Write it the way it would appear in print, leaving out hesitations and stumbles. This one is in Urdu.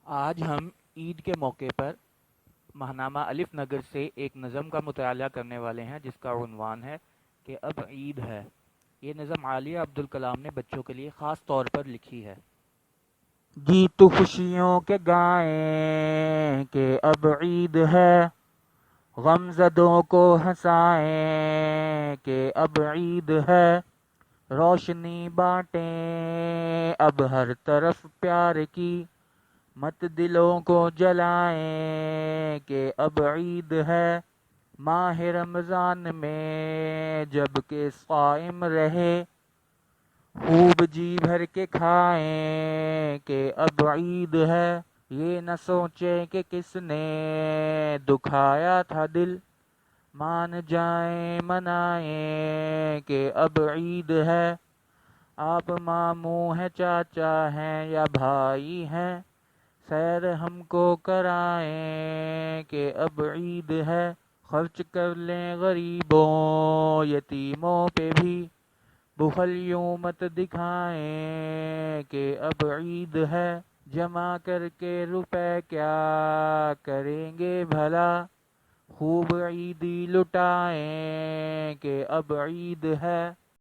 آج ہم عید کے موقع پر ماہنامہ الف نگر سے ایک نظم کا مطالعہ کرنے والے ہیں جس کا عنوان ہے کہ اب عید ہے۔ یہ نظم عالیہ عبدالکلام نے بچوں کے لیے خاص طور پر لکھی ہے۔ گیت خوشیوں کے گائیں کہ اب عید ہے، غم زدوں کو ہنسائیں کہ اب عید ہے، روشنی بانٹیں اب ہر طرف پیار کی، مت دلوں کو جلائیں کہ اب عید ہے، ماہ رمضان میں جب کہ صائم رہے، خوب جی بھر کے کھائیں کہ اب عید ہے، یہ نہ سوچیں کہ کس نے دکھایا تھا دل، مان جائیں منائیں کہ اب عید ہے، آپ ماموں ہیں چاچا ہیں یا بھائی ہیں، سیر ہم کو کرائیں کہ اب عید ہے، خرچ کر لیں غریبوں یتیموں پہ بھی، بخل یوں مت دکھائیں کہ اب عید ہے، جمع کر کے روپے کیا کریں گے بھلا، خوب عیدی لٹائیں کہ اب عید ہے۔